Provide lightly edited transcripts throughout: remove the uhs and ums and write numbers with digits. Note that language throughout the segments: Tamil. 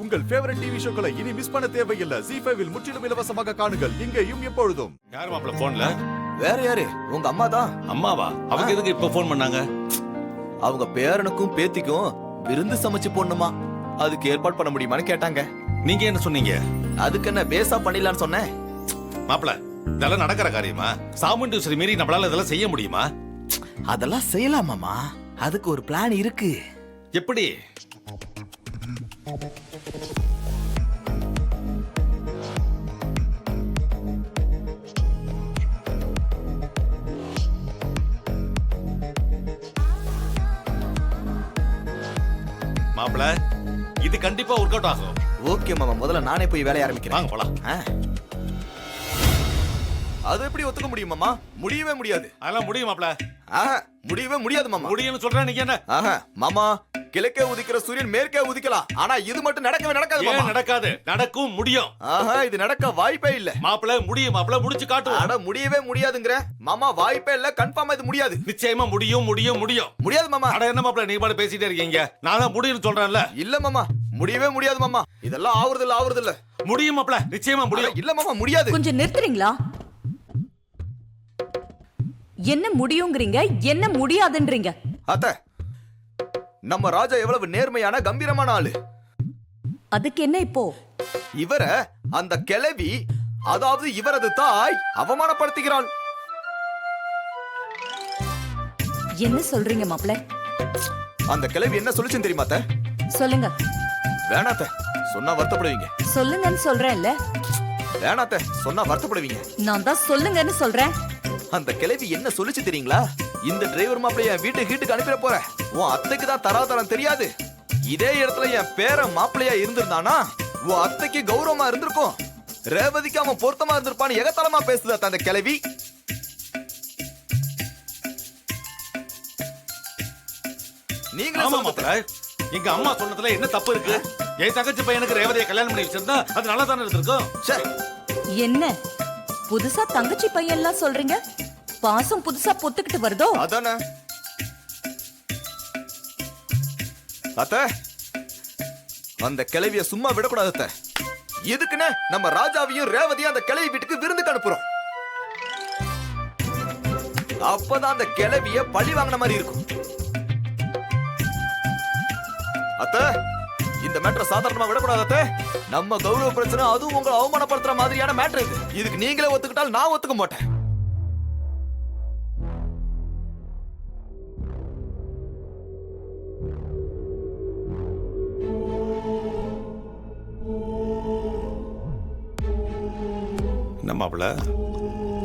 உங்கள் ஃபேவரட் டிவி ஷோக்களை இனி மிஸ் பண்ண தேவையில்லை. ZEE5 இல் முற்றிலும் இலவசமாக காணுங்கள். இங்கேயும் எப்பொழுதும். யார் மாப்ள போன்ல? வேற யாரு? உங்க அம்மா தான். அம்மாவா? அவங்க எதுக்கு இப்ப போன் பண்ணாங்க? அவங்க பேரனுக்கும் பேத்திக்கும் விருந்து சமைச்சு போடணுமா, அதுக்கு ஏற்பாடு பண்ண முடியுமான்னு கேட்டாங்க. நீங்க என்ன சொன்னீங்க? அதுக்கு என்ன பேசா பண்ணிடலான்னு சொன்னேன். மாப்ள இதெல்லாம் நடக்கிற காரியமா? சாமுண்டீஸ்வரி மீறி நம்மளால இதெல்லாம் செய்ய முடியுமா? அதெல்லாம் செய்யலாமாமா, அதுக்கு ஒரு பிளான் இருக்கு. எப்படி? மாப்ள இது கண்டிப்பா ஒர்க் அவுட் ஆகும். ஓகே மாமா, முதல்ல நானே போய் வேலைய ஆரம்பிக்கிறேன். வாங்க போலாம். அது எப்படி ஒத்துக்க முடியும் மாமா? முடியவே முடியாது. அதெல்லாம் முடியும் மாப்ள. முடியவே முடியாது மாமா. முடியும்னு சொல்றேன், நீங்க என்ன? மாமா, கிழக்கே உதிக்கிற சூரியன் மேற்கே உதிக்கலாம், ஆனா இது மட்டும் நடக்கவே நடக்காது மாமா. ஏன் நடக்காது? நடக்கும், முடியும். இது நடக்க வாய்ப்பே இல்ல மாப்ள. முடியும் மாப்ள, முடிச்சு காட்டுவோம். அட முடியவே முடியாதுங்கற மாமா, வாய்ப்பே இல்ல, கன்ஃபார்மா இது முடியாது. நிச்சயமா முடியும் முடியும் முடியும். முடியாது மாமா. அட என்ன மாப்ள நீங்க பாட்டு பேசிட்டே இருக்கீங்க? நான் தான் முடியும்னு சொல்றேன்ல. இல்ல மாமா, முடியவே முடியாது மாமா. இதெல்லாம் ஆவறது இல்ல. முடியும் மாப்ள, நிச்சயமா முடியும். இல்ல மாமா, முடியாது. கொஞ்சம் நிறுத்துறீங்களா? என்ன முடியும்ங்கறீங்க, என்ன முடியாதுன்றீங்க? அத்தை, நம்ம ராஜா எவ்வளவு நேர்மையான கம்பீரமான ஆளு. அதுக்கு என்ன இப்போ? இவர அந்த கிழவி, அதாவது இவரது தாய் அவமானப்படுத்துகிறாள். என்ன சொல்றீங்க மாப்ள? அந்த கிழவி என்ன சொல்லுச்சுன்னு தெரியுமா அத்தை? சொல்லுங்க. வேணாத்த, சொன்னா வருத்தப்படுவீங்க. சொல்லுங்கன்னு சொல்றேன்ல. வேணாத்த, சொன்னா வருத்தப்படுவீங்க. நான் தான் சொல்லுங்கன்னு சொல்றேன். அந்த கிழவி என்ன சொல்லுச்சு தெரியுங்களா? இந்த டிரைவர் மாப்பிளைய என் வீட்டுக்கு அனுப்பிட போறேன், உன் அத்தைக்கு தான் தராதரம் தெரியாது. இதே இடத்துல என் பேர மாப்பிளையா இருந்திருந்தானா உன் அத்தைக்கு கௌரவமா இருந்திருக்கும், ரேவதிக்கு அவன் பொருத்தமா இருந்திருப்பான்னு எகத்தலமா பேசுதா அந்த கிழவி. நீங்களே எங்க அம்மா சொன்னதுல என்ன தப்பு இருக்கு? என் தங்கச்சி பையனுக்கு ரேவதியை கல்யாணம் பண்ணி வச்சிருந்தா அது நல்லா தானே இருந்திருக்கும். என்ன புதுசா தங்கச்சி பையன் எல்லாம் சொல்றீங்க? பாசம் புதுசா பொத்துக்கிட்டு வருதோ? அதானே அத்தை, அந்த கிழவிய சும்மா விடக்கூடாது அத்தை. எதுக்குன்னு நம்ம ராஜாவையும் ரேவதியும் அந்த கிழவி வீட்டுக்கு விருந்துக்கு அனுப்புறோம். அப்பதான் அந்த கிழவிய பழி வாங்கின மாதிரி இருக்கும். அத்தை, இந்த மேட்டரை சாதாரணமா விடக்கூடாது அத்தை. நம்ம கௌரவ பிரச்சனை, அதுவும் உங்களை அவமானப்படுத்துற மாதிரியான மேட்டர் இது. இதுக்கு நீங்களே ஒத்துக்கிட்டால் நான் ஒத்துக்க மாட்டேன். நம்மள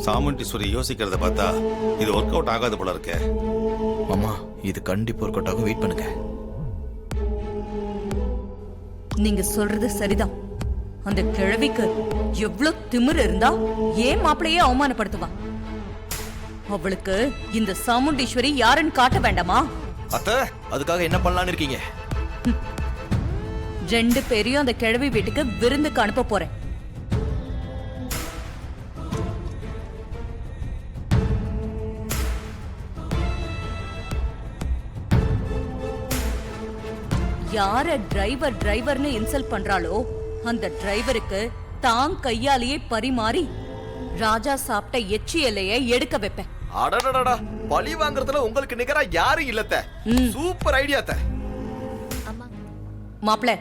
சாமுண்டீஸ்வரி யோசிக்கிறத பார்த்தா இது ஒர்க் அவுட் ஆகாது போல இருக்கே. மாமா, இது கண்டிப்பா ஒர்க் அவுட் ஆகும், வெயிட் பண்ணுங்க. நீங்க சொல்றது சரிதான். அந்த கிழவிக்கு எவ்வளவு திமிரு இருந்தா ஏன் மாப்பிளையே அவமானப்படுத்துவா? அவளுக்கு இந்த சாமுண்டீஸ்வரி யாருன்னு காட்ட வேண்டாமா? அத்தை, அதுக்காக என்ன பண்ணலான்னு இருக்கீங்க? 2 பேரையும் அந்த கிழவி வீட்டுக்கு விருந்துக்கு அனுப்ப போறேன். யார டிரைவர்னு இன்சல்ட் பண்றாளோ அந்த டிரைவருக்கு தான் கையாலேயே பரிமாறி ராஜா சாப்பிட்ட எச்சி இலையை எடுக்க வைப்பேன். அடடடடா, பழி வாங்குறதுல உங்களுக்கு நிகரா யாரும் இல்லத்த. சூப்பர் ஐடியா அத்தை. மாப்ள,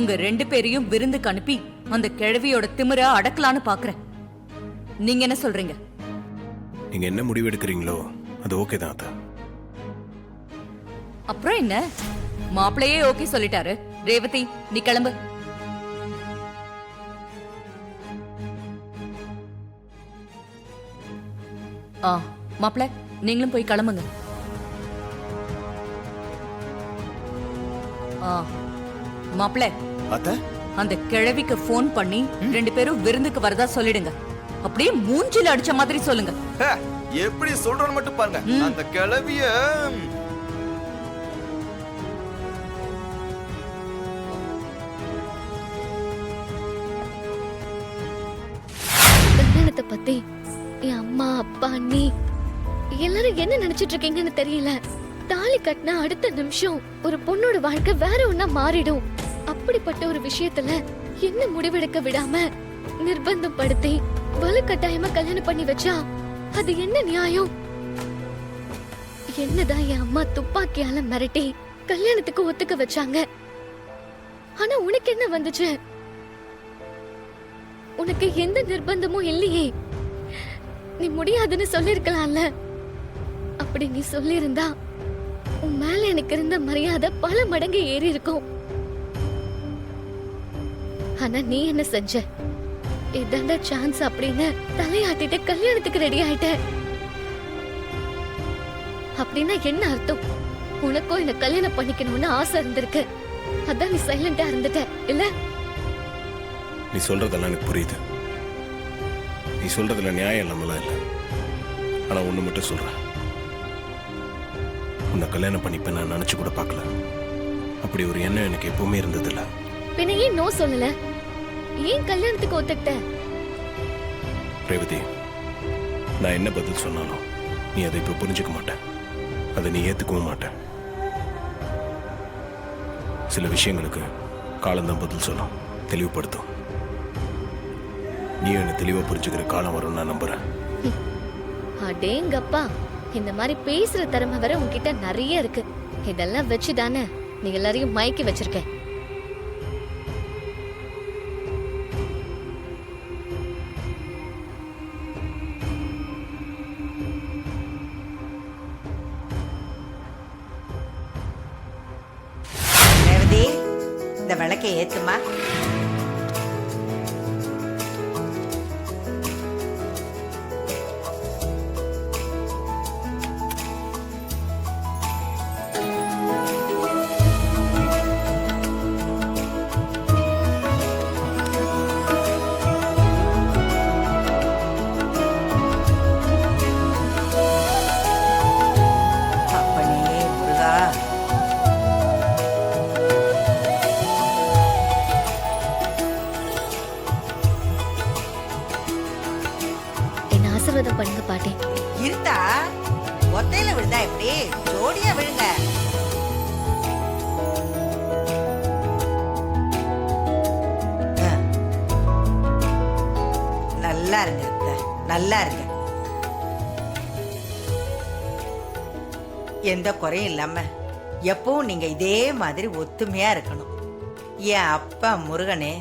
உங்க 2 பேரையும் விருந்துக்கு அனுப்பி அந்த கிழவியோட திமிர அடக்கலான்னு பாக்குறேன். நீங்க என்ன சொல்றீங்க? நீங்க என்ன முடிவு எடுக்கிறீங்களோ அது ஓகே தான் அத்தை. அப்புறம் என்ன, மாப்பிளையே ஓகே சொல்லிட்டாரு. ரேவதி, நீ கிளம்பு. மாப்பிள, நீங்களும் போய் கிளம்புங்க. மாப்பிள, அத்தை, அந்த கிழவிக்கு போன் பண்ணி 2 பேரும் விருந்துக்கு வரதா சொல்லிடுங்க. அப்படியே மூஞ்சில அடிச்ச மாதிரி சொல்லுங்க. எப்படி சொல்றோன்னு மட்டும் பாருங்க. அந்த கிழவிய கல்யாணத்தை பத்தி என் அம்மா அப்பா அண்ணி எல்லாரும் என்ன நினைச்சிட்டு இருக்கீங்கன்னு தெரியல. தாலி கட்டின அடுத்த நிமிஷம் ஒரு பொண்ணோட வாழ்க்கை வேற ஒண்ணா மாறிடும். இப்படிப்பட்ட ஒரு விஷயத்துல என்ன முடிவெடுக்க விடாம நிர்பந்தம் படுத்தி வலுக்கட்டாயமா கல்யாணம் பண்ணி வச்சா அது என்ன நியாயம்? என்னதான் என் அம்மா துப்பாக்கியால மிரட்டி கல்யாணத்துக்கு ஒத்துக்க வச்சாங்க. ஆனா உனக்கு என்ன வந்துச்சு? உனக்கு எந்த நிர்பந்தமும் இல்லையே. நீ முடியாதுன்னு சொல்லிருக்கலாம்ல. அப்படி நீ சொல்லியிருந்தா உன் மேல எனக்கு இருந்த மரியாதை பல மடங்கு ஏறி இருக்கும். ஆனா நீ என்ன செஞ்ச? இதாண்டா சான்ஸ் அப்படின்னு தலையாட்டிட்டு கல்யாணத்துக்கு ரெடி ஆயிட்ட. அப்படின்னா என்ன அர்த்தம்? உனக்கும் என்ன கல்யாணம் பண்ணிக்கணும்னு ஆசை இருந்திருக்கு. அதான் நீ சைலண்டா இருந்துட்ட இல்ல? நீ சொல்றதெல்லாம் எனக்கு புரியுது. நீ சொல்றதுல நியாயம் இல்லாமலாம் இல்லை. ஆனா ஒண்ணு மட்டும் சொல்றேன், உன்னை கல்யாணம் பண்ணிப்ப நான் நினைச்சு கூட பார்க்கல. அப்படி ஒரு எண்ணம் எனக்கு எப்பவுமே இருந்ததில்ல. பின்ன ஏன் நோ சொல்லல? ஏன் கல்யாணத்துக்கு ஒத்துக்கிட்ட? ரேவதி, நான் என்ன பதில் சொன்னாலும் நீ அதை இப்ப புரிஞ்சுக்க மாட்ட. அதை நீ ஏத்துக்கவும் மாட்ட. சில விஷயங்களுக்கு காலம்தான் பதில் சொல்லும், தெளிவுபடுத்தும். நீ என்ன தெளிவா புரிஞ்சுக்கிற காலம் வரும் நான் நம்புறேன். அடேங்கப்பா, இந்த மாதிரி பேசுற திறமை வர உன்கிட்ட நிறைய இருக்கு. இதெல்லாம் வச்சுதானே நீ எல்லாரையும் மயக்கி வச்சிருக்க. ரேவதி, இந்த விளக்கை ஏத்துமா. அப்பனே முருகா, என்ன ஆசீர்வாதம் பண்ணுங்க பாட்டி. இருத்தா ஒத்தையில விழுந்தா எப்படி? ஜோடியா விழுங்க. ஆ. நல்லா இருங்க அத்தை, நல்லா இருங்க. எந்த குறையும் இல்லாம எப்பவும் நீங்க இதே மாதிரி ஒத்துமையா இருக்கணும். என் அப்பா முருகனே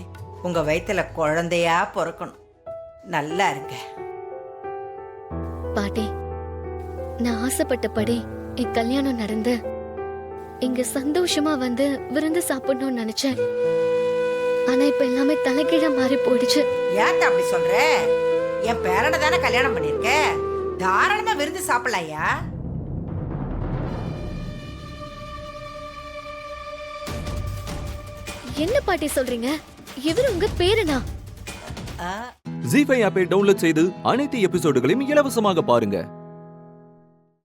உங்க வயித்துல குழந்தையா பிறக்கணும். நல்லா இருங்க. பாட்டி, நான் ஆசைப்பட்டபடி என் கல்யாணம் நடந்து இங்க சந்தோஷமா வந்து விருந்து சாப்பிடணும்னு நினைச்சேன். ஆனா இப்ப எல்லாமே தலைகீழ மாறி போயிடுச்சு. ஏன்டா அப்படி சொல்ற? என் பேரனை தானே கல்யாணம் பண்ணிருக்க, தாராளமா விருந்து சாப்பிடலாயா? என்ன பாட்டி சொல்றீங்க? இவர் உங்க பேரனா? ஆ, ஜீ5 ஆப்பை டவுன்லோட் செய்து அனைத்து எபிசோடுகளையும் இலவசமாக பாருங்க.